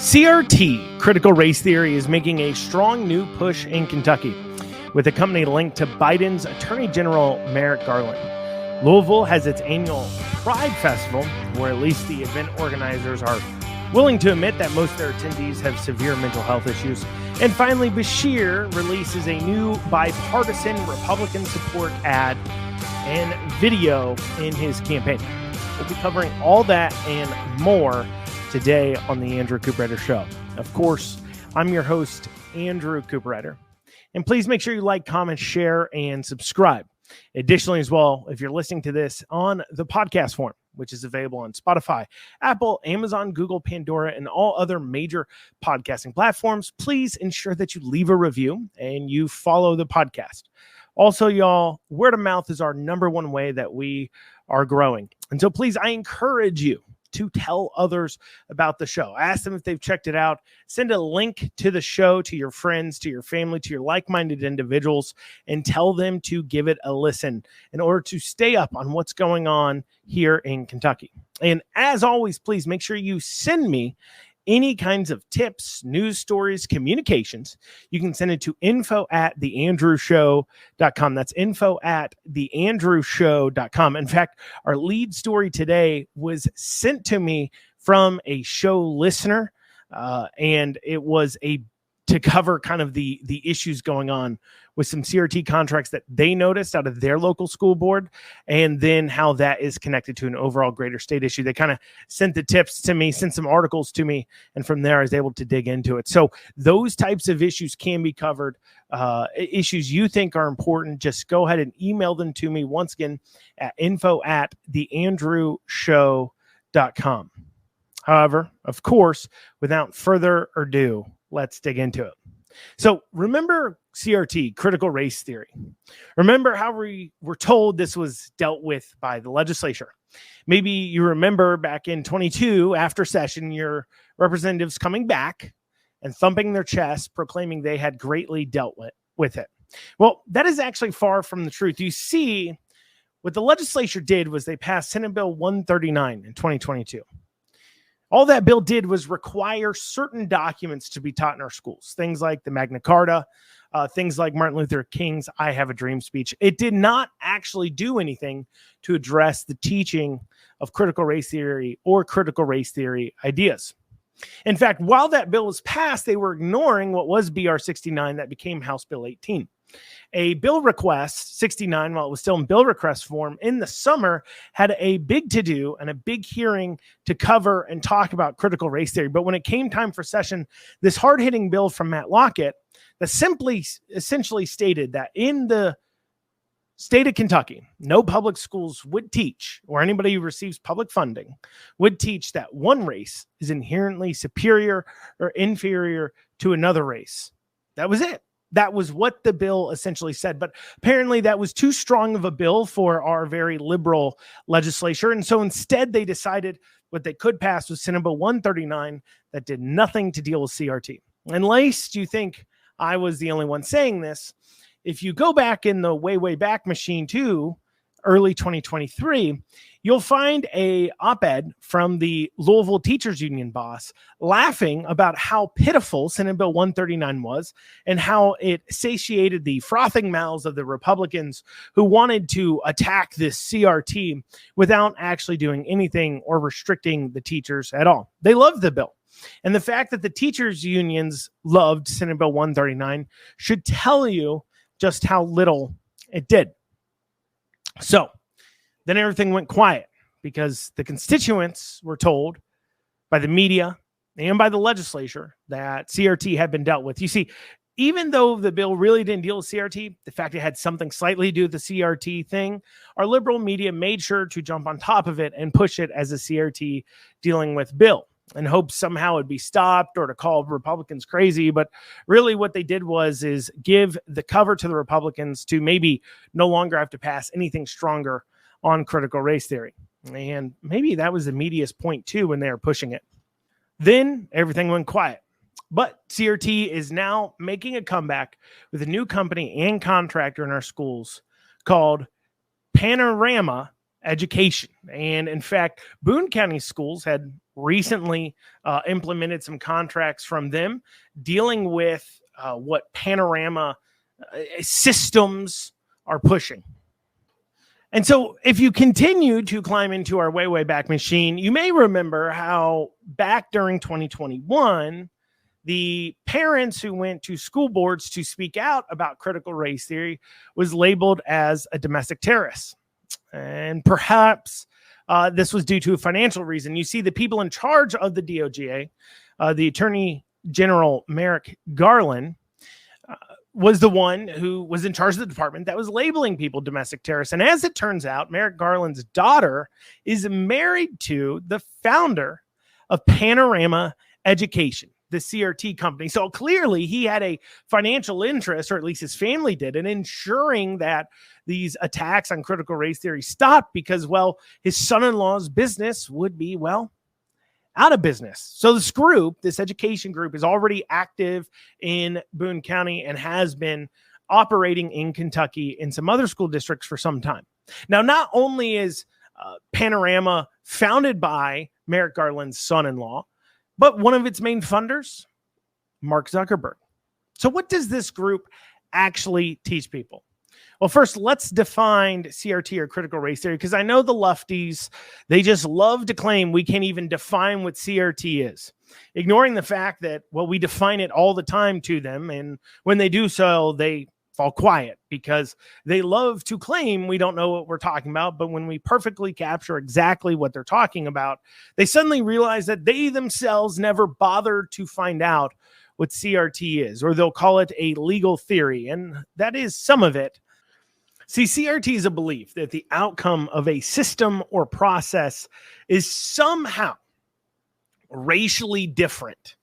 CRT, critical race theory, is making a strong new push in Kentucky, with a company linked to Biden's Attorney General Merrick Garland. Louisville has its annual Pride Festival, where at least the event organizers are willing to admit that most of their attendees have severe mental health issues. And finally, Beshear releases a new bipartisan Republican support ad and video in his campaign. We'll be covering all that and more today on the Andrew Cooperrider Show. Of course, I'm your host, Andrew Cooperrider. And please make sure you like, comment, share, and subscribe. Additionally, as well, if you're listening to this on the podcast form, which is available on Spotify, Apple, Amazon, Google, Pandora, and all other major podcasting platforms, please ensure that you leave a review and you follow the podcast. Also, y'all, word of mouth is our number one way that we are growing. And so please, I encourage you to tell others about the show. Ask them if they've checked it out. Send a link to the show to your friends, to your family, to your like-minded individuals, and tell them to give it a listen in order to stay up on what's going on here in Kentucky. And as always, please make sure you send me any kinds of tips, news stories, communications. You can send it to info@theandrewshow.com. That's info@theandrewshow.com. In fact, our lead story today was sent to me from a show listener, and it was to cover kind of the issues going on with some CRT contracts that they noticed out of their local school board, and then how that is connected to an overall greater state issue. They kind of sent the tips to me, sent some articles to me, and from there I was able to dig into it. So those types of issues can be covered. Issues you think are important, just go ahead and email them to me once again at info@theandrewshow.com. However, of course, without further ado, let's dig into it. So remember CRT, critical race theory. Remember how we were told this was dealt with by the legislature. Maybe you remember back in 22, after session, your representatives coming back and thumping their chest, proclaiming they had greatly dealt with it. Well, that is actually far from the truth. You see, what the legislature did was they passed Senate Bill 139 in 2022. All that bill did was require certain documents to be taught in our schools. Things like the Magna Carta, things like Martin Luther King's I Have a Dream speech. It did not actually do anything to address the teaching of critical race theory or critical race theory ideas. In fact, while that bill was passed, they were ignoring what was BR 69 that became House Bill 18. A bill request, 69, while it was still in bill request form, in the summer had a big to-do and a big hearing to cover and talk about critical race theory. But when it came time for session, this hard-hitting bill from Matt Lockett that essentially stated that in the state of Kentucky, no public schools would teach, or anybody who receives public funding would teach, that one race is inherently superior or inferior to another race. That was it. That was what the bill essentially said. But apparently that was too strong of a bill for our very liberal legislature. And so instead they decided what they could pass was Senate Bill 139 that did nothing to deal with CRT. And lest you think I was the only one saying this, if you go back in the way back machine to early 2023, you'll find a op-ed from the Louisville Teachers Union boss laughing about how pitiful Senate Bill 139 was and how it satiated the frothing mouths of the Republicans who wanted to attack this CRT without actually doing anything or restricting the teachers at all. They loved the bill. And the fact that the teachers unions loved Senate Bill 139 should tell you just how little it did. So then everything went quiet because the constituents were told by the media and by the legislature that CRT had been dealt with. You see, even though the bill really didn't deal with CRT, the fact it had something slightly to do with the CRT thing, our liberal media made sure to jump on top of it and push it as a CRT dealing with bill, and hope somehow it'd be stopped or to call Republicans crazy. But really what they did is give the cover to the Republicans to maybe no longer have to pass anything stronger on critical race theory. And maybe that was the media's point too when they were pushing it. Then everything went quiet. But CRT is now making a comeback with a new company and contractor in our schools called Panorama Education. And in fact, Boone County schools had recently implemented some contracts from them dealing with what panorama systems are pushing. And so if you continue to climb into our way back machine, you may remember how back during 2021, the parents who went to school boards to speak out about critical race theory was labeled as a domestic terrorist. And perhaps this was due to a financial reason. You see, the people in charge of the DOJ, the Attorney General Merrick Garland, was the one who was in charge of the department that was labeling people domestic terrorists. And as it turns out, Merrick Garland's daughter is married to the founder of Panorama Education, the CRT company. So clearly he had a financial interest, or at least his family did, in ensuring that these attacks on critical race theory stopped because, well, his son-in-law's business would be, well, out of business. So this group, this education group, is already active in Boone County and has been operating in Kentucky in some other school districts for some time. Now, not only is Panorama founded by Merrick Garland's son-in-law, but one of its main funders, Mark Zuckerberg. So what does this group actually teach people? Well, first, let's define CRT, or critical race theory, because I know the lefties, they just love to claim we can't even define what CRT is, ignoring the fact that, well, we define it all the time to them. And when they do so, they fall quiet because they love to claim we don't know what we're talking about. But when we perfectly capture exactly what they're talking about, they suddenly realize that they themselves never bothered to find out what CRT is, or they'll call it a legal theory. And that is some of it. See, CRT is a belief that the outcome of a system or process is somehow racially different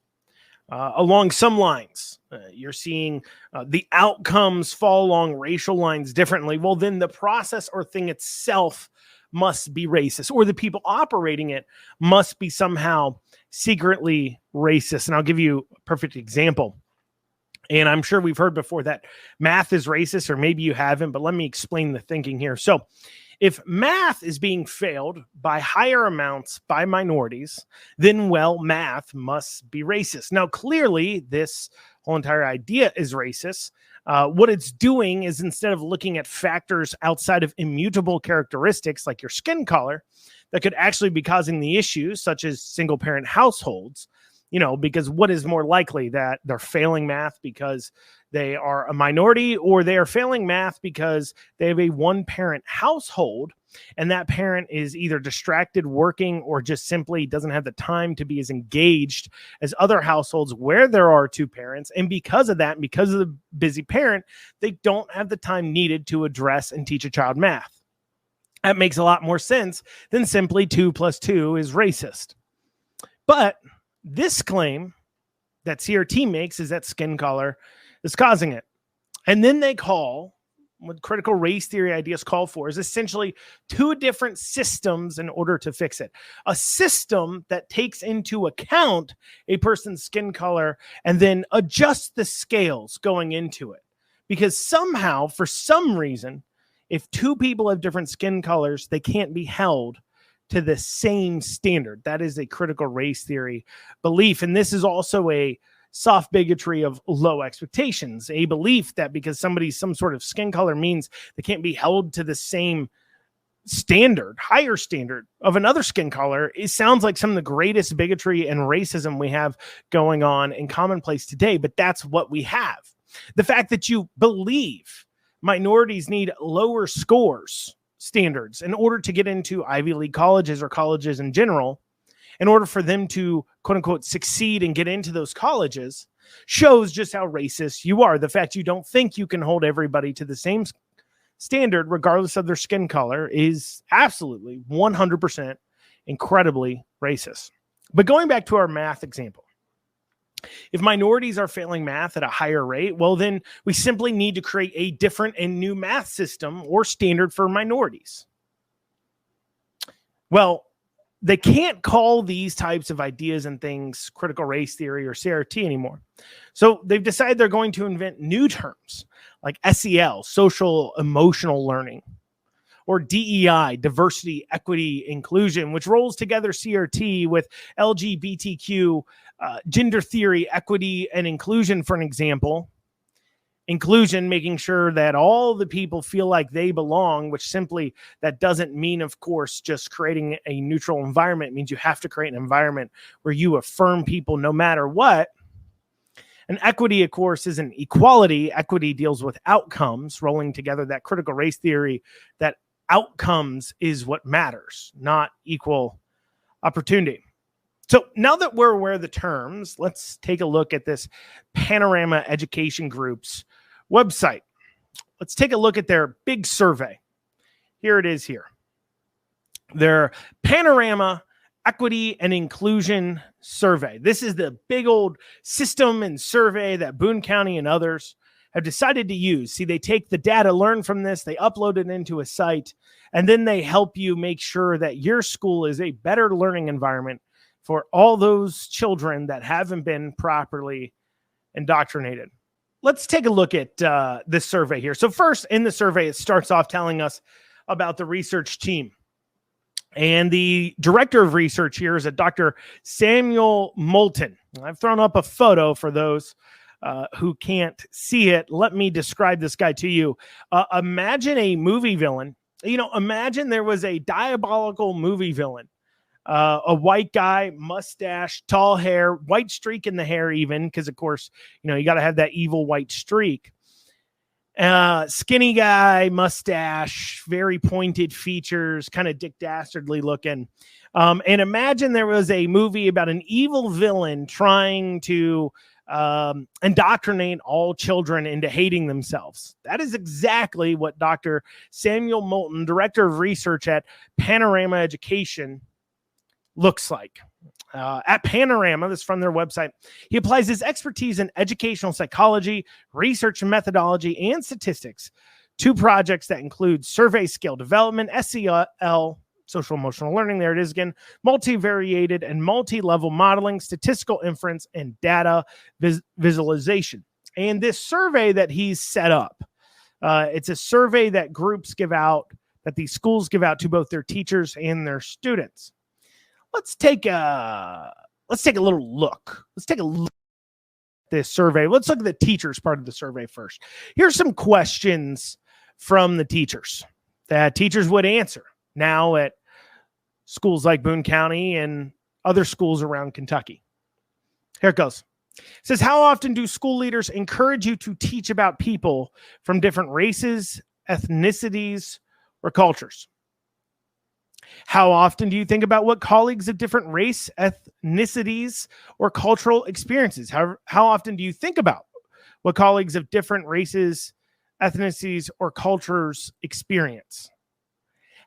along some lines. You're seeing the outcomes fall along racial lines differently. Well, then the process or thing itself must be racist, or the people operating it must be somehow secretly racist. And I'll give you a perfect example. And I'm sure we've heard before that math is racist, or maybe you haven't, but let me explain the thinking here. So if math is being failed by higher amounts by minorities, then, well, math must be racist. Now, clearly, this whole entire idea is racist. What it's doing is, instead of looking at factors outside of immutable characteristics like your skin color that could actually be causing the issues, such as single parent households, because what is more likely, that they're failing math because they are a minority, or they are failing math because they have a one-parent household, and that parent is either distracted working or just simply doesn't have the time to be as engaged as other households where there are two parents. And because of that, because of the busy parent, they don't have the time needed to address and teach a child math. That makes a lot more sense than simply 2 + 2 is racist. But this claim that CRT makes is that skin color is causing it. And then they call, what critical race theory ideas call for, is essentially two different systems in order to fix it. A system that takes into account a person's skin color and then adjusts the scales going into it. Because somehow, for some reason, if two people have different skin colors, they can't be held to the same standard. That is a critical race theory belief. And this is also a soft bigotry of low expectations, a belief that because somebody's some sort of skin color means they can't be held to the same standard, higher standard of another skin color. It sounds like some of the greatest bigotry and racism we have going on in commonplace today, but that's what we have. The fact that you believe minorities need lower scores standards in order to get into Ivy League colleges, or colleges in general, in order for them to, quote unquote, succeed and get into those colleges, shows just how racist you are. The fact you don't think you can hold everybody to the same standard, regardless of their skin color, is absolutely 100% incredibly racist. But going back to our math example, if minorities are failing math at a higher rate, well, then we simply need to create a different and new math system or standard for minorities. Well, they can't call these types of ideas and things critical race theory or CRT anymore. So they've decided they're going to invent new terms like SEL, social emotional learning, or DEI, diversity, equity, inclusion, which rolls together CRT with LGBTQ, gender theory, equity, and inclusion, for an example. Inclusion, making sure that all the people feel like they belong, which simply that doesn't mean, of course, just creating a neutral environment. It means you have to create an environment where you affirm people no matter what. And equity, of course, isn't equality. Equity deals with outcomes, rolling together that critical race theory that outcomes is what matters, not equal opportunity. So now that we're aware of the terms, let's take a look at this Panorama Education Group's website. Let's take a look at their big survey. Here it is here. Their Panorama Equity and Inclusion Survey. This is the big old system and survey that Boone County and others have decided to use. See, they take the data, learn from this, they upload it into a site, and then they help you make sure that your school is a better learning environment for all those children that haven't been properly indoctrinated. Let's take a look at this survey here. So first in the survey, it starts off telling us about the research team. And the director of research here is a Dr. Samuel Moulton. I've thrown up a photo for those who can't see it. Let me describe this guy to you. Imagine a movie villain. Imagine there was a diabolical movie villain. A white guy, mustache, tall hair, white streak in the hair even, because, of course, you got to have that evil white streak. Skinny guy, mustache, very pointed features, kind of Dick Dastardly looking. And imagine there was a movie about an evil villain trying to indoctrinate all children into hating themselves. That is exactly what Dr. Samuel Moulton, director of research at Panorama Education, looks like. At Panorama, this is from their website, he applies his expertise in educational psychology, research and methodology, and statistics to projects that include survey scale development, SEL, social emotional learning, there it is again, multivariated and multi-level modeling, statistical inference, and data visualization. And this survey that he's set up, it's a survey that groups give out, that these schools give out to both their teachers and their students. Let's take a little look. Let's take a look at this survey. Let's look at the teachers part of the survey first. Here's some questions from the teachers that teachers would answer now at schools like Boone County and other schools around Kentucky. Here it goes. It says, how often do school leaders encourage you to teach about people from different races, ethnicities, or cultures? How often do you think about what colleagues of different race, ethnicities, or cultural experiences? How often do you think about what colleagues of different races, ethnicities, or cultures experience?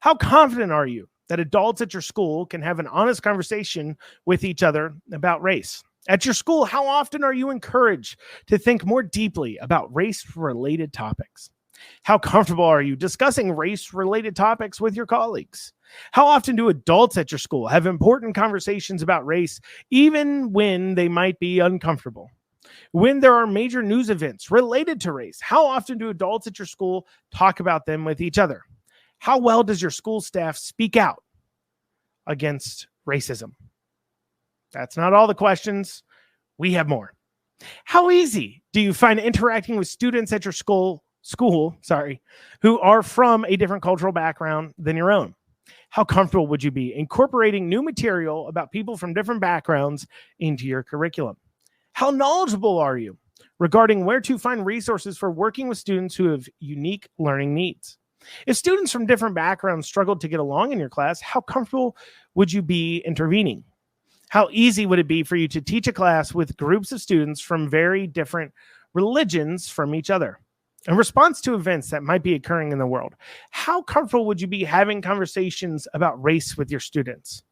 How confident are you that adults at your school can have an honest conversation with each other about race? At your school, how often are you encouraged to think more deeply about race-related topics? How comfortable are you discussing race-related topics with your colleagues? How often do adults at your school have important conversations about race, even when they might be uncomfortable? When there are major news events related to race, how often do adults at your school talk about them with each other? How well does your school staff speak out against racism? That's not all the questions. We have more. How easy do you find interacting with students at your school, who are from a different cultural background than your own? How comfortable would you be incorporating new material about people from different backgrounds into your curriculum? How knowledgeable are you regarding where to find resources for working with students who have unique learning needs? If students from different backgrounds struggled to get along in your class, how comfortable would you be intervening? How easy would it be for you to teach a class with groups of students from very different religions from each other? In response to events that might be occurring in the world, how comfortable would you be having conversations about race with your students?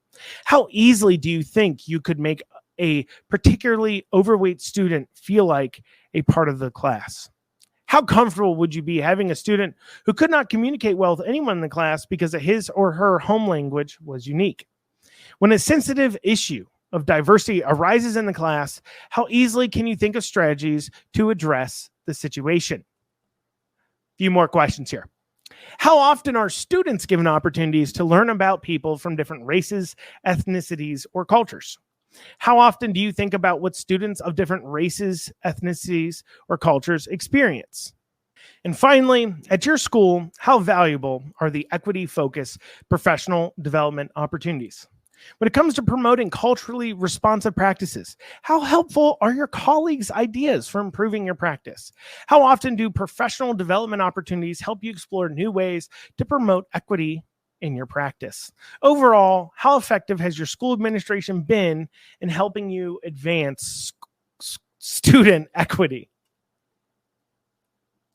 How easily do you think you could make a particularly overweight student feel like a part of the class? How comfortable would you be having a student who could not communicate well with anyone in the class because of his or her home language was unique? When a sensitive issue of diversity arises in the class, how easily can you think of strategies to address the situation? Few more questions here. How often are students given opportunities to learn about people from different races, ethnicities, or cultures? How often do you think about what students of different races, ethnicities, or cultures experience? And finally, at your school, how valuable are the equity-focused professional development opportunities? When it comes to promoting culturally responsive practices, how helpful are your colleagues' ideas for improving your practice? How often do professional development opportunities help you explore new ways to promote equity in your practice? Overall, how effective has your school administration been in helping you advance student equity?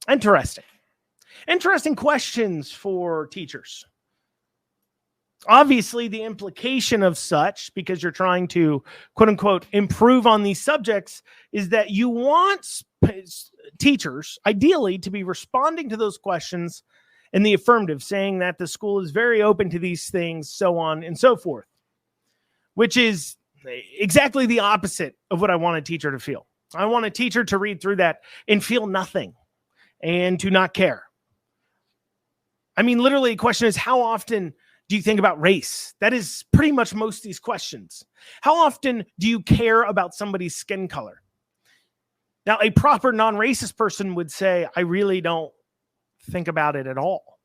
Interesting questions for teachers. Obviously, the implication of such, because you're trying to, quote unquote, improve on these subjects, is that you want teachers, ideally, to be responding to those questions in the affirmative, saying that the school is very open to these things, so on and so forth, which is exactly the opposite of what I want a teacher to feel. I want a teacher to read through that and feel nothing and to not care. I mean, literally, the question is, how often do you think about race? That is pretty much most of these questions. How often do you care about somebody's skin color? Now, a proper non-racist person would say, I really don't think about it at all.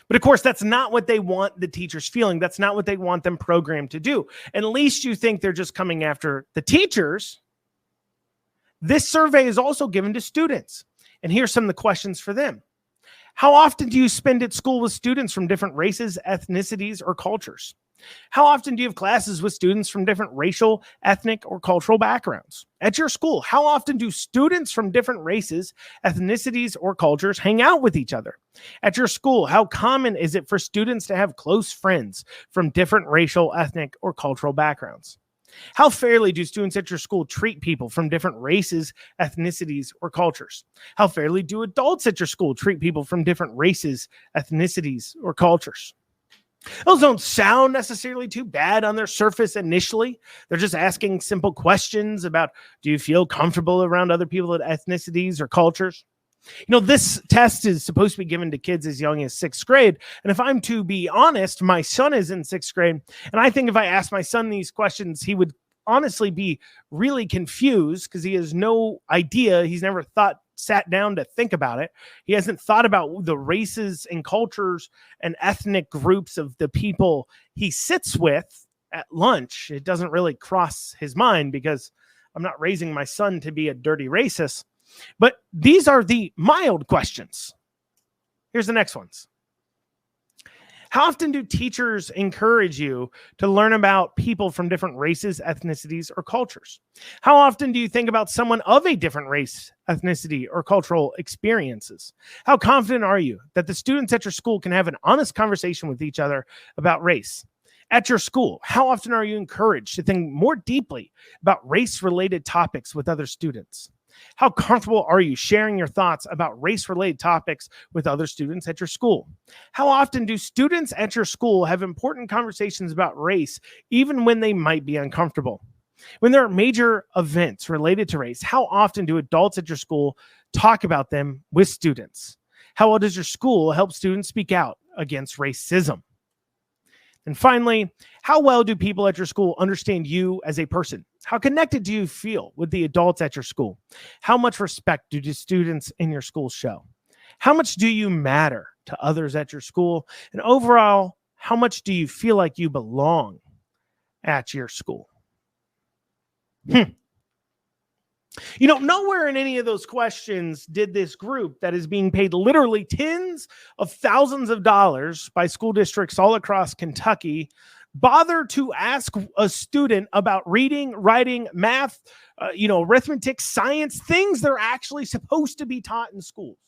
But of course, that's not what they want the teachers feeling. That's not what they want them programmed to do. And at least you think they're just coming after the teachers. This survey is also given to students. And here's some of the questions for them. How often do you spend at school with students from different races, ethnicities, or cultures? How often do you have classes with students from different racial, ethnic, or cultural backgrounds? At your school, how often do students from different races, ethnicities, or cultures hang out with each other? At your school, how common is it for students to have close friends from different racial, ethnic, or cultural backgrounds? How fairly do students at your school treat people from different races, ethnicities, or cultures? How fairly do adults at your school treat people from different races, ethnicities, or cultures? Those don't sound necessarily too bad on their surface initially. They're just asking simple questions about, do you feel comfortable around other people of ethnicities or cultures? You know, this test is supposed to be given to kids as young as 6th grade. And if I'm to be honest, my son is in 6th grade. And I think if I asked my son these questions, he would honestly be really confused because he has no idea. He's never sat down to think about it. He hasn't thought about the races and cultures and ethnic groups of the people he sits with at lunch. It doesn't really cross his mind because I'm not raising my son to be a dirty racist. But these are the mild questions. Here's the next ones. How often do teachers encourage you to learn about people from different races, ethnicities, or cultures? How often do you think about someone of a different race, ethnicity, or cultural experiences? How confident are you that the students at your school can have an honest conversation with each other about race? At your school, how often are you encouraged to think more deeply about race-related topics with other students? How comfortable are you sharing your thoughts about race-related topics with other students at your school? How often do students at your school have important conversations about race, even when they might be uncomfortable? When there are major events related to race, how often do adults at your school talk about them with students? How well does your school help students speak out against racism? And finally, how well do people at your school understand you as a person? How connected do you feel with the adults at your school? How much respect do the students in your school show? How much do you matter to others at your school? And overall, how much do you feel like you belong at your school? You know, nowhere in any of those questions did this group that is being paid literally tens of thousands of dollars by school districts all across Kentucky bother to ask a student about reading, writing, math, arithmetic, science, things they're actually supposed to be taught in schools.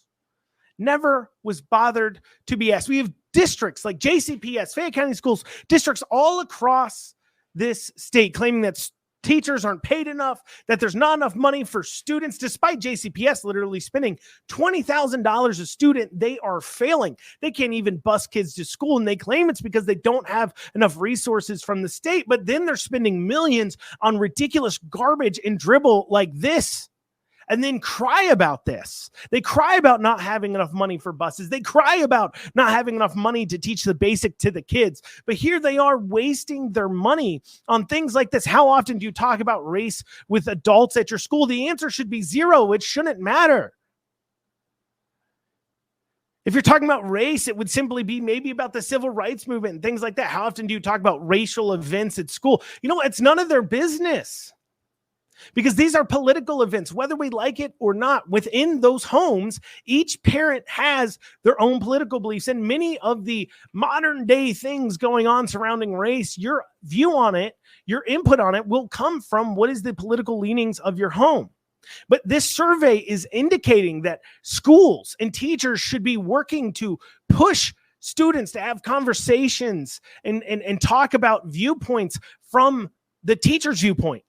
Never was bothered to be asked. We have districts like JCPS, Fayette County Schools, districts all across this state claiming that teachers aren't paid enough, that there's not enough money for students, despite JCPS literally spending $20,000 a student. They are failing. They can't even bus kids to school, and they claim it's because they don't have enough resources from the state, but then they're spending millions on ridiculous garbage and dribble like this. and then cry about this. They cry about not having enough money for buses. They cry about not having enough money to teach the basic to the kids. But here they are wasting their money on things like this. How often do you talk about race with adults at your school? The answer should be zero. It shouldn't matter. If you're talking about race, it would simply be maybe about the civil rights movement and things like that. How often do you talk about racial events at school? You know, it's none of their business, because these are political events, whether we like it or not. Within those homes, each parent has their own political beliefs, and many of the modern day things going on surrounding race, your view on it, your input on it will come from what is the political leanings of your home. But this survey is indicating that schools and teachers should be working to push students to have conversations and talk about viewpoints from the teacher's viewpoint.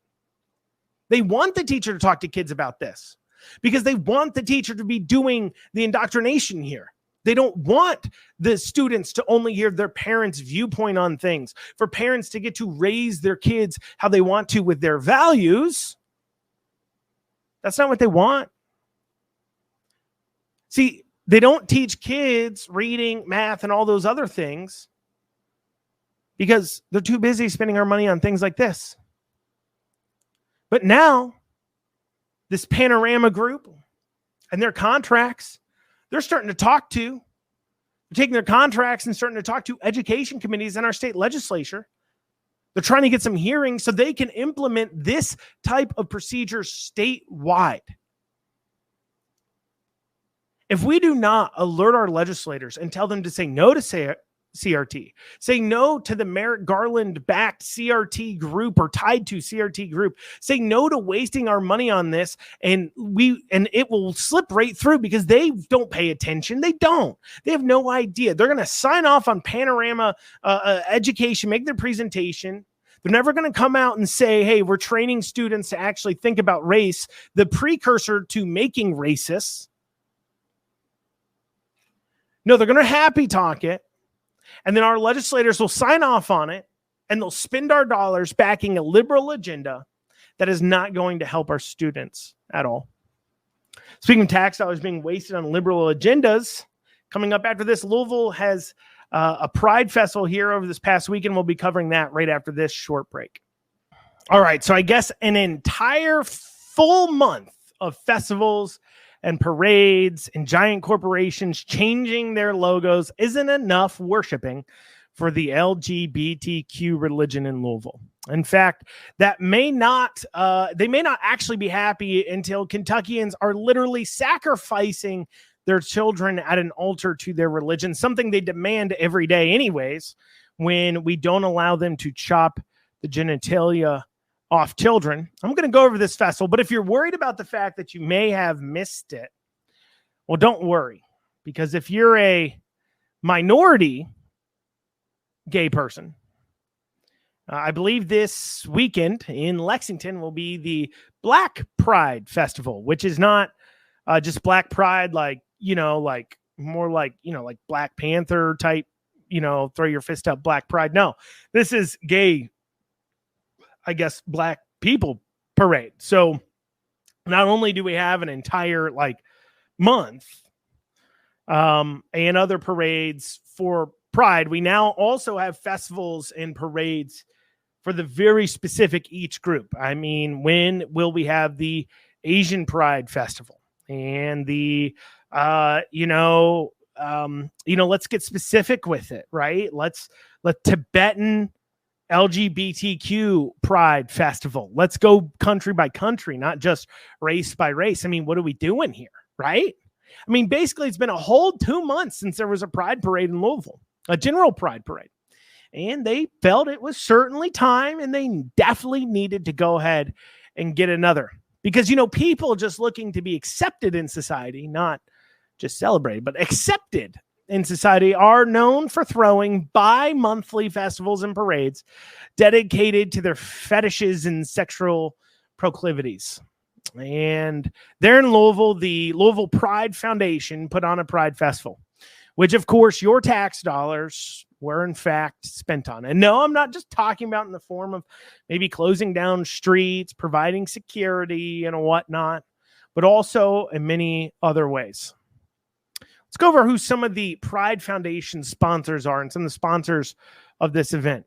They want the teacher to talk to kids about this because they want the teacher to be doing the indoctrination here. They don't want the students to only hear their parents' viewpoint on things, for parents to get to raise their kids how they want to with their values. That's not what they want. See, they don't teach kids reading, math, and all those other things because they're too busy spending our money on things like this. But now, this Panorama Group and their contracts, they're starting to talk to, they're taking their contracts and starting to talk to education committees in our state legislature. They're trying to get some hearings so they can implement this type of procedure statewide. If we do not alert our legislators and tell them to say no to CRT, say no to the Merrick Garland-backed CRT group or tied to CRT group, say no to wasting our money on this, and it will slip right through because they don't pay attention. They don't. They have no idea. They're going to sign off on Panorama education, make their presentation. They're never going to come out and say, hey, we're training students to actually think about race, the precursor to making racists. No, they're going to happy talk it. And then our legislators will sign off on it, and they'll spend our dollars backing a liberal agenda that is not going to help our students at all. Speaking of tax dollars being wasted on liberal agendas, coming up after this, Louisville has a Pride Festival here over this past weekend. We'll be covering that right after this short break. All right, so I guess an entire full month of festivals and parades and giant corporations changing their logos isn't enough worshiping for the LGBTQ religion in Louisville. In fact, they may not actually be happy until Kentuckians are literally sacrificing their children at an altar to their religion, something they demand every day anyways, when we don't allow them to chop the genitalia off children. I'm going to go over this festival, but if you're worried about the fact that you may have missed it, well, don't worry, because if you're a minority gay person, I believe this weekend in Lexington will be the Black Pride Festival, which is not just Black Pride, like more like Black Panther type, throw your fist up, Black Pride. No, this is gay, I guess, Black people parade. So not only do we have an entire month and other parades for Pride, we now also have festivals and parades for the very specific each group. I mean, when will we have the Asian Pride Festival and the let's get specific with it, right? Let Tibetan LGBTQ Pride Festival. Let's go country by country, not just race by race. I mean, what are we doing here, right? I mean, basically, it's been a whole 2 months since there was a Pride Parade in Louisville, a general Pride Parade. And they felt it was certainly time, and they definitely needed to go ahead and get another. Because, people just looking to be accepted in society, not just celebrated, but accepted in society, are known for throwing bi-monthly festivals and parades dedicated to their fetishes and sexual proclivities. And there in Louisville, the Louisville Pride Foundation put on a Pride Festival, which, of course, your tax dollars were, in fact, spent on. And no, I'm not just talking about in the form of maybe closing down streets, providing security and whatnot, but also in many other ways. Let's go over who some of the Pride Foundation sponsors are and some of the sponsors of this event.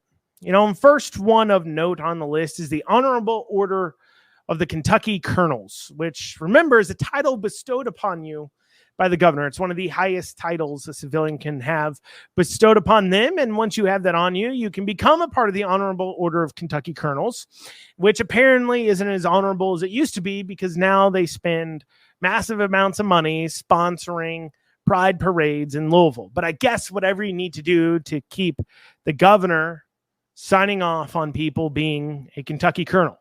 First one of note on the list is the Honorable Order of the Kentucky Colonels, which, remember, is a title bestowed upon you by the governor. It's one of the highest titles a civilian can have bestowed upon them. And once you have that on you, you can become a part of the Honorable Order of Kentucky Colonels, which apparently isn't as honorable as it used to be because now they spend massive amounts of money sponsoring pride parades in Louisville. But I guess whatever you need to do to keep the governor signing off on people being a Kentucky Colonel.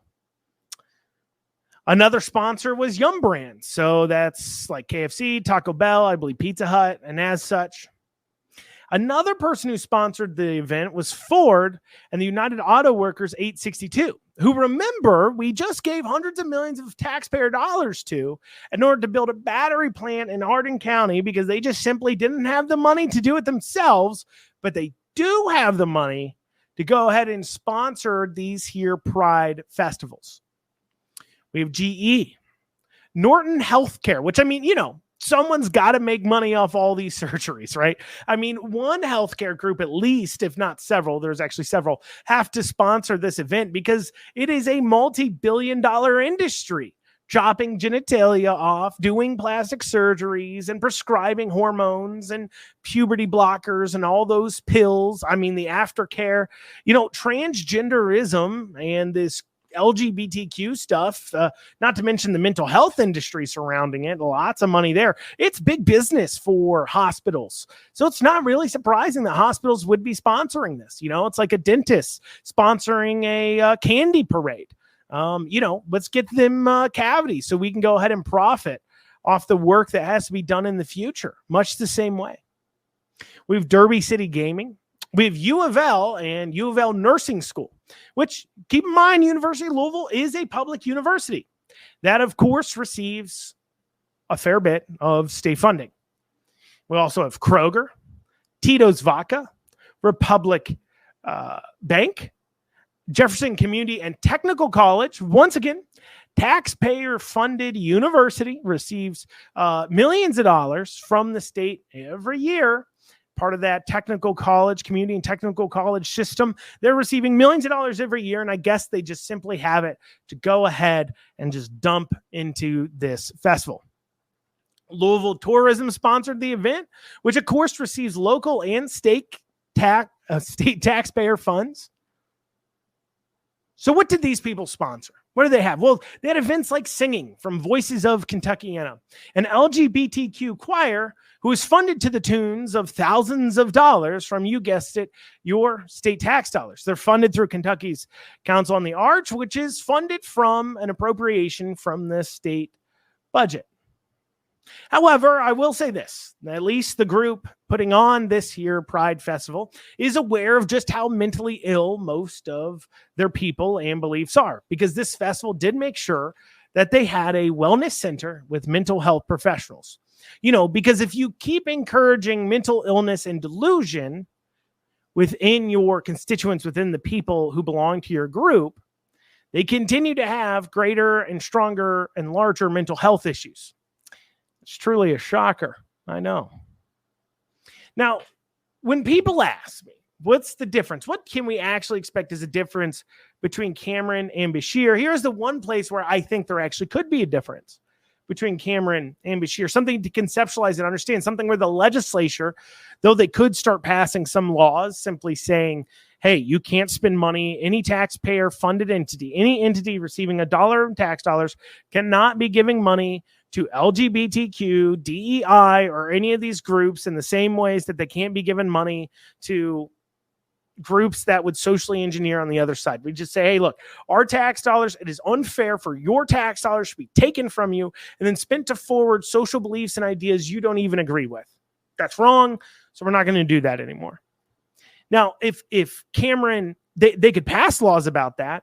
Another sponsor was Yum Brands. So that's like KFC, Taco Bell, I believe Pizza Hut, and as such. Another person who sponsored the event was Ford and the United Auto Workers 862, who, remember, we just gave hundreds of millions of taxpayer dollars to in order to build a battery plant in Hardin County because they just simply didn't have the money to do it themselves, but they do have the money to go ahead and sponsor these here Pride festivals. We have GE, Norton Healthcare, which, someone's got to make money off all these surgeries, right? One healthcare group, at least, if not several, there's actually several, have to sponsor this event because it is a multi-billion-dollar industry, chopping genitalia off, doing plastic surgeries and prescribing hormones and puberty blockers and all those pills. The aftercare, transgenderism and this LGBTQ stuff, not to mention the mental health industry surrounding it, lots of money there. It's big business for hospitals. So it's not really surprising that hospitals would be sponsoring this. It's like a dentist sponsoring a candy parade. Let's get them cavities so we can go ahead and profit off the work that has to be done in the future, much the same way. We have Derby City Gaming. We have U of L and U of L Nursing School, which, keep in mind, University of Louisville is a public university. That, of course, receives a fair bit of state funding. We also have Kroger, Tito's Vodka, Republic Bank, Jefferson Community and Technical College. Once again, taxpayer-funded university receives millions of dollars from the state every year. Part of that technical college, community and technical college system. They're receiving millions of dollars every year, and I guess they just simply have it to go ahead and just dump into this festival. Louisville Tourism sponsored the event, which of course receives local and state taxpayer funds. So what did these people sponsor? What do they have? Well, they had events like singing from Voices of Kentuckiana, an LGBTQ choir who is funded to the tunes of thousands of dollars from, you guessed it, your state tax dollars. They're funded through Kentucky's Council on the Arts, which is funded from an appropriation from the state budget. However, I will say this, at least the group putting on this here Pride Festival is aware of just how mentally ill most of their people and beliefs are, because this festival did make sure that they had a wellness center with mental health professionals. Because if you keep encouraging mental illness and delusion within your constituents, within the people who belong to your group, they continue to have greater and stronger and larger mental health issues. It's truly a shocker. I know. Now, when people ask me, what's the difference? What can we actually expect as a difference between Cameron and Beshear? Here's the one place where I think there actually could be a difference between Cameron and Beshear, something to conceptualize and understand, something where the legislature, though they could start passing some laws simply saying, hey, you can't spend money, any taxpayer-funded entity, any entity receiving $1 in tax dollars cannot be giving money to LGBTQ, DEI, or any of these groups in the same ways that they can't be given money to groups that would socially engineer on the other side. We just say, hey, look, our tax dollars, it is unfair for your tax dollars to be taken from you and then spent to forward social beliefs and ideas you don't even agree with. That's wrong, so we're not going to do that anymore. Now, if Cameron, they could pass laws about that,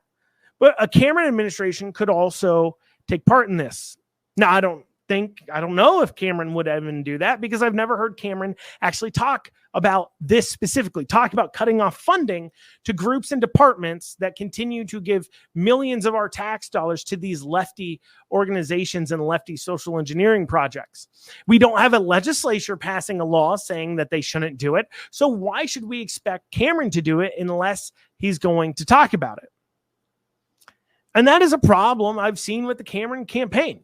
but a Cameron administration could also take part in this. Now, I don't don't know if Cameron would even do that, because I've never heard Cameron actually talk about this specifically, talk about cutting off funding to groups and departments that continue to give millions of our tax dollars to these lefty organizations and lefty social engineering projects. We don't have a legislature passing a law saying that they shouldn't do it. So why should we expect Cameron to do it unless he's going to talk about it? And that is a problem I've seen with the Cameron campaign.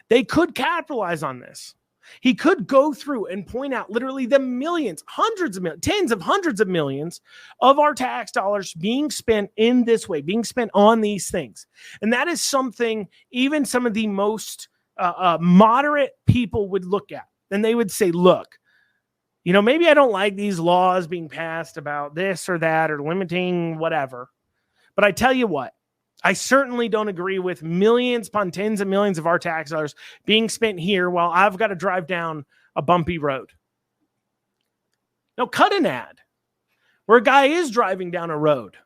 They could capitalize on this. He could go through and point out literally the millions, hundreds of millions, tens of hundreds of millions of our tax dollars being spent in this way, being spent on these things. And that is something even some of the most moderate people would look at. And they would say, look, maybe I don't like these laws being passed about this or that or limiting whatever. But I tell you what, I certainly don't agree with millions upon tens of millions of our tax dollars being spent here while I've got to drive down a bumpy road. Now, cut an ad where a guy is driving down a road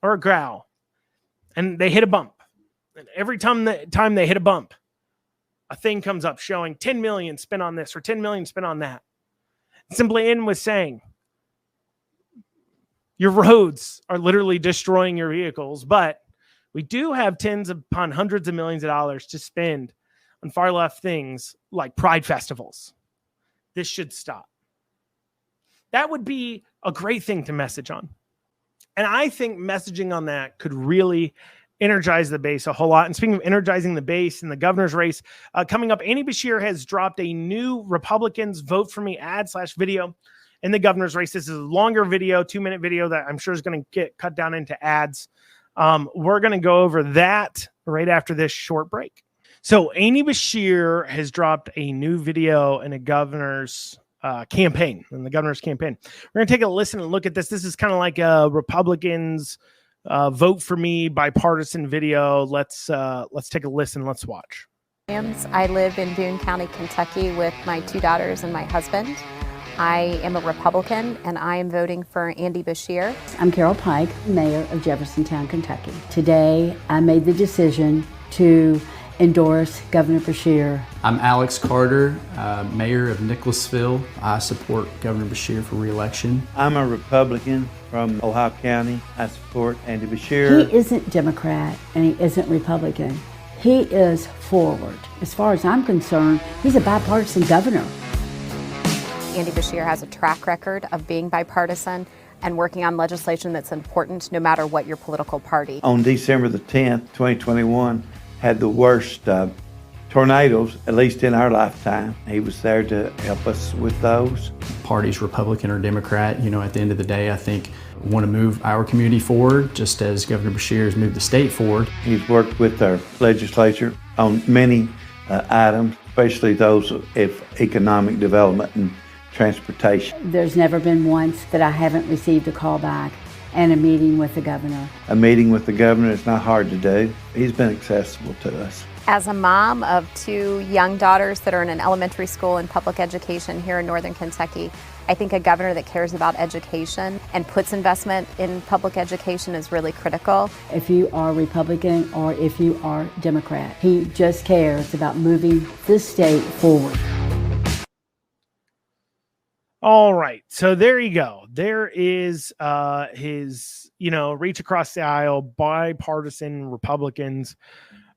or a growl and they hit a bump. And every time they hit a bump, a thing comes up showing 10 million spent on this or 10 million spent on that. Simply end with saying, your roads are literally destroying your vehicles, but we do have tens upon hundreds of millions of dollars to spend on far left things like pride festivals. This should stop. That would be a great thing to message on. And I think messaging on that could really energize the base a whole lot. And speaking of energizing the base in the governor's race, coming up, Andy Beshear has dropped a new Republicans Vote For Me ad/video in the governor's race. This is a longer video, 2-minute video that I'm sure is going to get cut down into ads. We're going to go over that right after this short break. So Andy Beshear has dropped a new video in a governor's campaign. We're going to take a listen and look at this. This is kind of like a Republicans Vote For Me bipartisan video. Let's take a listen. Let's watch. I live in Boone County, Kentucky with my 2 daughters and my husband. I am a Republican, and I am voting for Andy Beshear. I'm Carol Pike, Mayor of Jeffersontown, Kentucky. Today, I made the decision to endorse Governor Beshear. I'm Alex Carter, Mayor of Nicholasville. I support Governor Beshear for re-election. I'm a Republican from Ohio County. I support Andy Beshear. He isn't Democrat, and he isn't Republican. He is forward. As far as I'm concerned, he's a bipartisan governor. Andy Beshear has a track record of being bipartisan and working on legislation that's important no matter what your political party. On December the 10th, 2021, had the worst tornadoes, at least in our lifetime. He was there to help us with those. Parties, Republican or Democrat, at the end of the day, I think we want to move our community forward, just as Governor Beshear has moved the state forward. He's worked with our legislature on many items, especially those of economic development and transportation. There's never been once that I haven't received a call back and a meeting with the governor. A meeting with the governor is not hard to do. He's been accessible to us. As a mom of 2 young daughters that are in an elementary school in public education here in Northern Kentucky, I think a governor that cares about education and puts investment in public education is really critical. If you are Republican or if you are Democrat, he just cares about moving this state forward. All right. So there you go. There is his, reach across the aisle, bipartisan Republicans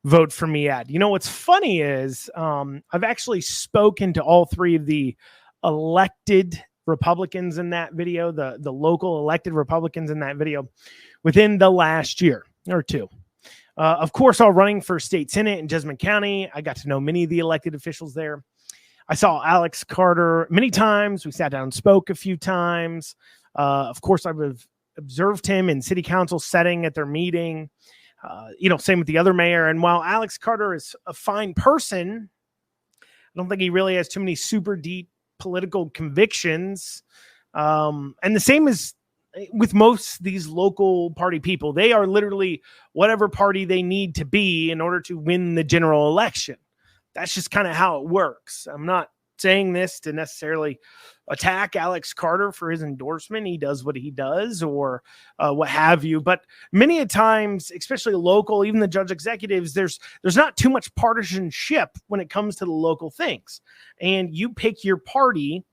Vote For Me ad. What's funny is I've actually spoken to all 3 of the elected Republicans in that video, the local elected Republicans in that video within the last year or 2. Of course, all running for state senate in Jessamine County. I got to know many of the elected officials there. I saw Alex Carter many times. We sat down and spoke a few times. Of course, I've observed him in city council setting at their meeting. Same with the other mayor. And while Alex Carter is a fine person, I don't think he really has too many super deep political convictions. And the same is with most these local party people. They are literally whatever party they need to be in order to win the general election. That's just kind of how it works. I'm not saying this to necessarily attack Alex Carter for his endorsement. He does what he does, or what have you. But many a times, especially local, even the judge executives, there's not too much partisanship when it comes to the local things. And you pick your party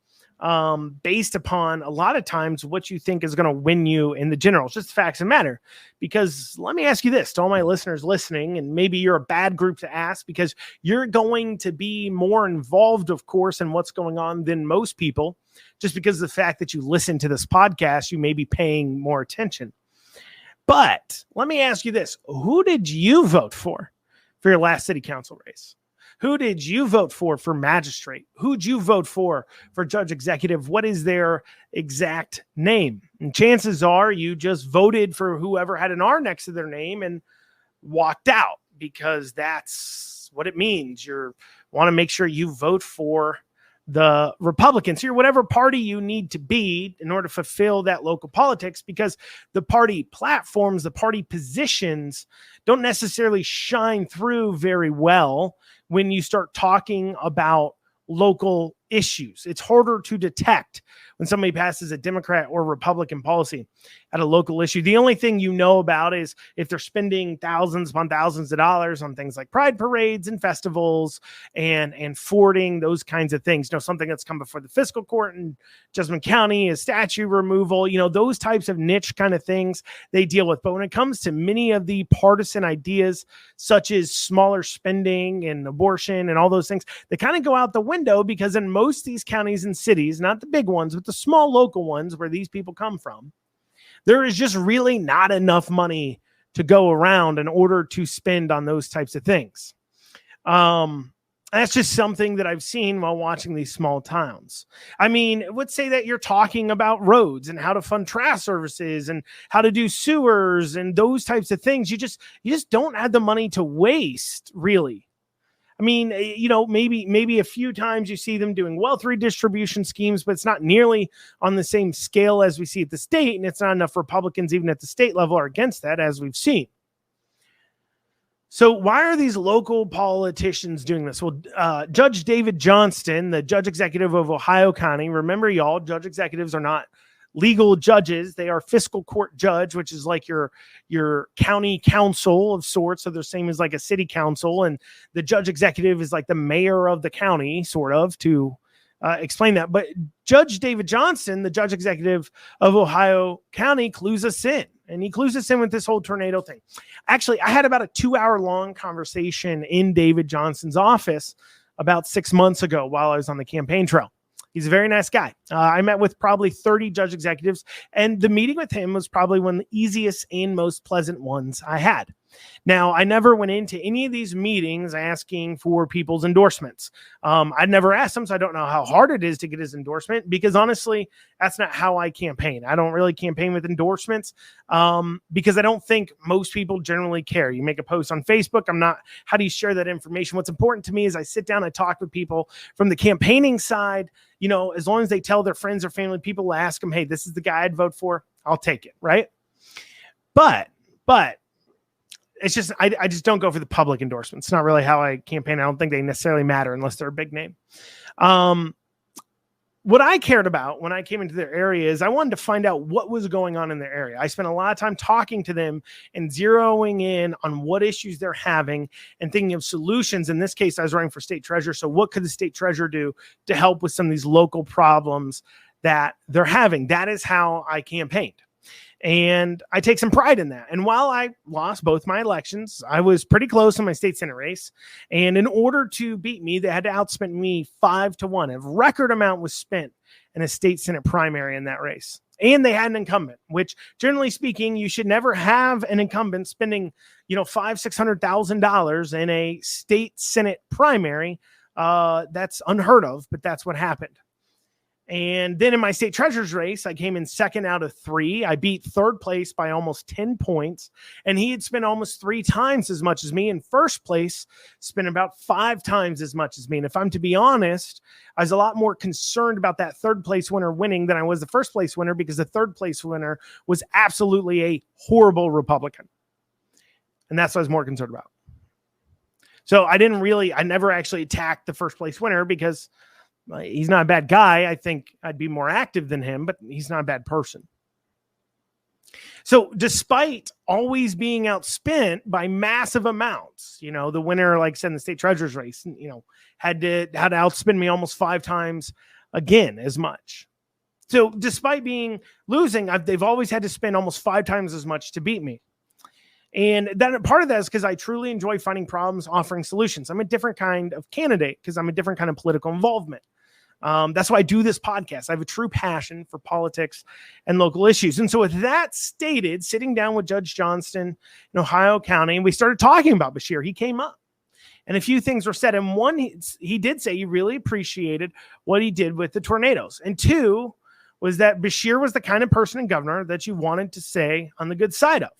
based upon a lot of times what you think is going to win you in the general. It's just the facts of the matter. Because let me ask you this to all my listeners listening, and maybe you're a bad group to ask because you're going to be more involved, of course, in what's going on than most people. Just because of the fact that you listen to this podcast, you may be paying more attention. But let me ask you this. Who did you vote for your last city council race? Who did you vote for magistrate? Who'd you vote for judge executive? What is their exact name? And chances are you just voted for whoever had an R next to their name and walked out, because that's what it means. You want to make sure you vote for the Republicans, or whatever party you need to be in order to fulfill that local politics, because the party platforms, the party positions don't necessarily shine through very well when you start talking about local issues. It's harder to detect when somebody passes a Democrat or Republican policy at a local issue. The only thing you know about is if they're spending thousands upon thousands of dollars on things like pride parades and festivals and fording, those kinds of things. Something that's come before the fiscal court in Jessamine County is statue removal, those types of niche kind of things they deal with. But when it comes to many of the partisan ideas, such as smaller spending and abortion and all those things, they kind of go out the window, because in most of these counties and cities, not the big ones, but the small local ones where these people come from, there is just really not enough money to go around in order to spend on those types of things. That's just something that I've seen while watching these small towns. I mean, let's say that you're talking about roads and how to fund trash services and how to do sewers and those types of things. You just don't have the money to waste, really. I mean, maybe a few times you see them doing wealth redistribution schemes, but it's not nearly on the same scale as we see at the state. And it's not enough Republicans, even at the state level, are against that, as we've seen. So why are these local politicians doing this? Well, Judge David Johnston, the judge executive of Ohio County, remember, y'all, judge executives are not legal judges. They are fiscal court judge, which is like your county council of sorts. So they're same as like a city council. And the judge executive is like the mayor of the county, sort of, to explain that. But Judge David Johnston, the judge executive of Ohio County, clues us in. And he clues us in with this whole tornado thing. Actually, I had about a 2-hour-long conversation in David Johnston's office about 6 months ago while I was on the campaign trail. He's a very nice guy. I met with probably 30 judge executives, and the meeting with him was probably one of the easiest and most pleasant ones I had. Now, I never went into any of these meetings asking for people's endorsements. I'd never asked them, so I don't know how hard it is to get his endorsement, because honestly, that's not how I campaign. I don't really campaign with endorsements because I don't think most people generally care. You make a post on Facebook. How do you share that information? What's important to me is I sit down, I talk with people from the campaigning side. As long as they tell their friends or family, people will ask them, hey, this is the guy I'd vote for. I'll take it, right? But it's just, I just don't go for the public endorsements. It's not really how I campaign. I don't think they necessarily matter unless they're a big name. What I cared about when I came into their area is I wanted to find out what was going on in their area. I spent a lot of time talking to them and zeroing in on what issues they're having and thinking of solutions. In this case, I was running for state treasurer. So what could the state treasurer do to help with some of these local problems that they're having? That is how I campaigned. And I take some pride in that. And while I lost both my elections, I was pretty close in my state senate race. And in order to beat me, they had to outspend me 5-1. A record amount was spent in a state senate primary in that race. And they had an incumbent, which generally speaking, you should never have an incumbent spending, $500,000-$600,000 in a state senate primary. That's unheard of, but that's what happened. And then in my state treasurer's race, I came in second out of 3. I beat third place by almost 10 points. And he had spent almost 3 times as much as me. In first place, spent about 5 times as much as me. And if I'm to be honest, I was a lot more concerned about that third place winner winning than I was the first place winner, because the third place winner was absolutely a horrible Republican. And that's what I was more concerned about. So I never actually attacked the first place winner, because He's not a bad guy. I think I'd be more active than him, but he's not a bad person. So despite always being outspent by massive amounts, the winner, like I said, in the state treasurer's race, had to outspend me almost 5 times again as much. So despite losing, they've always had to spend almost 5 times as much to beat me. And then part of that is because I truly enjoy finding problems, offering solutions. I'm a different kind of candidate because I'm a different kind of political involvement. That's why I do this podcast. I have a true passion for politics and local issues. And so with that stated, sitting down with Judge Johnston in Ohio County, and we started talking about Beshear, he came up and a few things were said. And one, he did say he really appreciated what he did with the tornadoes. And 2 was that Beshear was the kind of person and governor that you wanted to say on the good side of.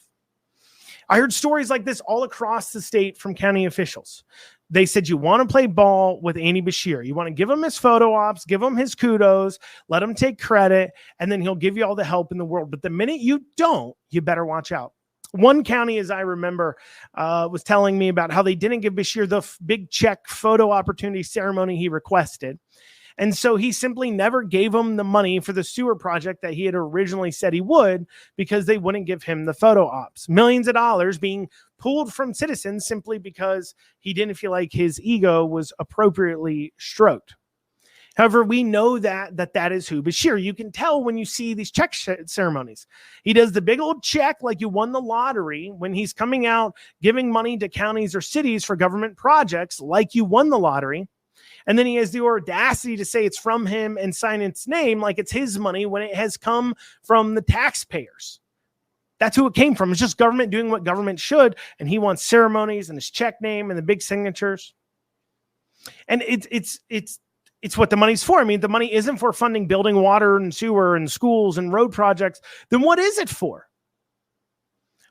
I heard stories like this all across the state from county officials. They said, you want to play ball with Andy Beshear. You want to give him his photo ops, give him his kudos, let him take credit, and then he'll give you all the help in the world. But the minute you don't, you better watch out. One county, as I remember, was telling me about how they didn't give Beshear the big check photo opportunity ceremony he requested. And so he simply never gave him the money for the sewer project that he had originally said he would, because they wouldn't give him the photo ops. Millions of dollars being pulled from citizens simply because he didn't feel like his ego was appropriately stroked. However, we know that is who Beshear. You can tell when you see these check ceremonies. He does the big old check like you won the lottery when he's coming out giving money to counties or cities for government projects like you won the lottery. And then he has the audacity to say it's from him and sign its name like it's his money when it has come from the taxpayers. That's who it came from. It's just government doing what government should. And he wants ceremonies and his check name and the big signatures. And it's what the money's for. I mean, the money isn't for funding building water and sewer and schools and road projects. Then what is it for?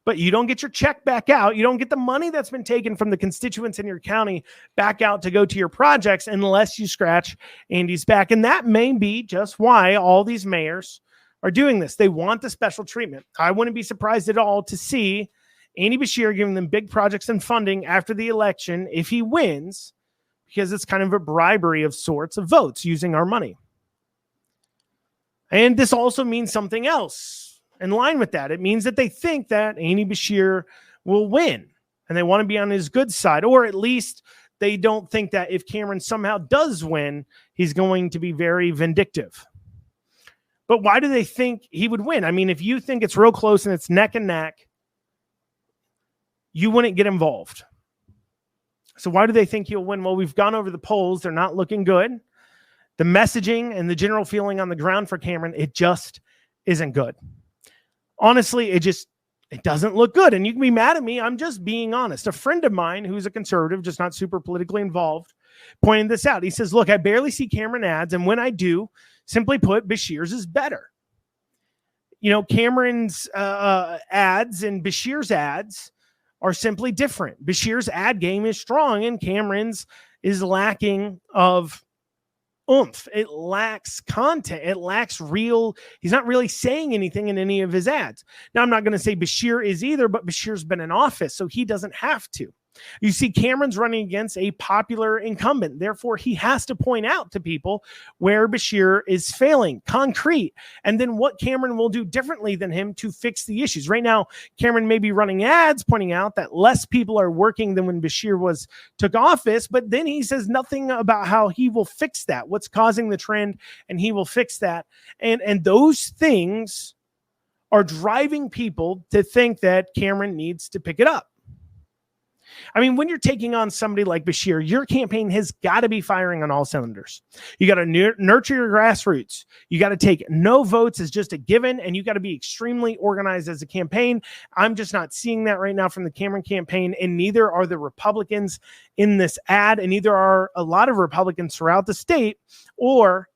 But you don't get your check back out. You don't get the money that's been taken from the constituents in your county back out to go to your projects unless you scratch Andy's back. And that may be just why all these mayors are doing this. They want the special treatment. I wouldn't be surprised at all to see Andy Beshear giving them big projects and funding after the election if he wins, because it's kind of a bribery of sorts of votes using our money. And this also means something else. In line with that, it means that they think that Andy Beshear will win and they want to be on his good side, or at least they don't think that if Cameron somehow does win, he's going to be very vindictive. But why do they think he would win? I mean, if you think it's real close and it's neck and neck, you wouldn't get involved. So why do they think he'll win? Well, we've gone over the polls. They're not looking good. The messaging and the general feeling on the ground for Cameron, it just isn't good. Honestly, it doesn't look good. And you can be mad at me. I'm just being honest. A friend of mine who's a conservative, just not super politically involved, pointed this out. He says, look, I barely see Cameron ads. And when I do, simply put, Beshear's is better. Cameron's ads and Beshear's ads are simply different. Beshear's ad game is strong and Cameron's is lacking of oomph. It lacks content. It lacks real. He's not really saying anything in any of his ads. Now, I'm not going to say Beshear is either, but Beshear's been in office, so he doesn't have to. You see, Cameron's running against a popular incumbent. Therefore, he has to point out to people where Beshear is failing, concrete, and then what Cameron will do differently than him to fix the issues. Right now, Cameron may be running ads pointing out that less people are working than when Beshear took office, but then he says nothing about how he will fix that, what's causing the trend, and he will fix that. And those things are driving people to think that Cameron needs to pick it up. I mean, when you're taking on somebody like Beshear, your campaign has got to be firing on all cylinders. You got to nurture your grassroots. You got to take no votes as just a given, and you got to be extremely organized as a campaign. I'm just not seeing that right now from the Cameron campaign, and neither are the Republicans in this ad, and neither are a lot of Republicans throughout the state, or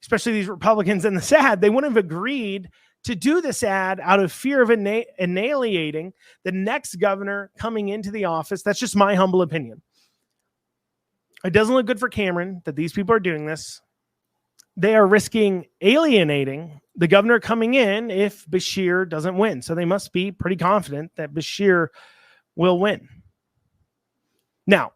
especially these Republicans in this ad. They wouldn't have agreed to do this ad out of fear of annihilating the next governor coming into the office. That's just my humble opinion. It doesn't look good for Cameron that these people are doing this. They are risking alienating the governor coming in if Beshear doesn't win. So they must be pretty confident that Beshear will win. Now,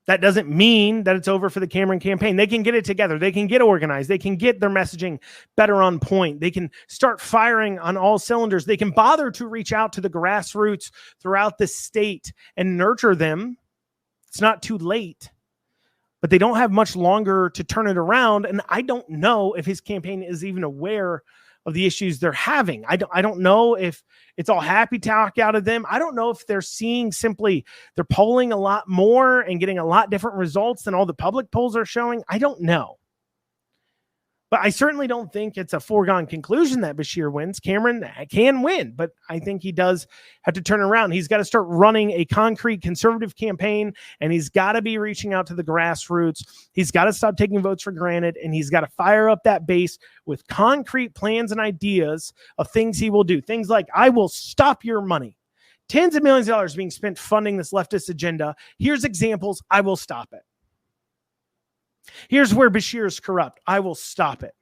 That doesn't mean that it's over for the Cameron campaign. They can get it together. They can get organized. They can get their messaging better on point. They can start firing on all cylinders. They can bother to reach out to the grassroots throughout the state and nurture them. It's not too late, but they don't have much longer to turn it around. And I don't know if his campaign is even aware of the issues they're having. I don't know if it's all happy talk out of them. I don't know if they're seeing simply they're polling a lot more and getting a lot different results than all the public polls are showing. I don't know. But I certainly don't think it's a foregone conclusion that Beshear wins. Cameron can win, but I think he does have to turn around. He's got to start running a concrete conservative campaign, and he's got to be reaching out to the grassroots. He's got to stop taking votes for granted, and he's got to fire up that base with concrete plans and ideas of things he will do. Things like, I will stop your money. Tens of millions of dollars being spent funding this leftist agenda. Here's examples. I will stop it. Here's where Beshear is corrupt. I will stop it.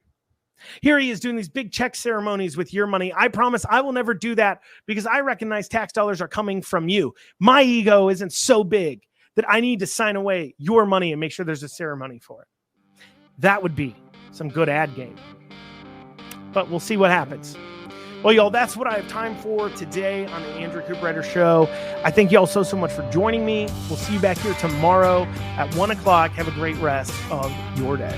Here he is doing these big check ceremonies with your money. I promise I will never do that because I recognize tax dollars are coming from you. My ego isn't so big that I need to sign away your money and make sure there's a ceremony for it. That would be some good ad game. But we'll see what happens. Well, y'all, that's what I have time for today on the Andrew Cooperrider Show. I thank y'all so much for joining me. We'll see you back here tomorrow at 1 o'clock. Have a great rest of your day.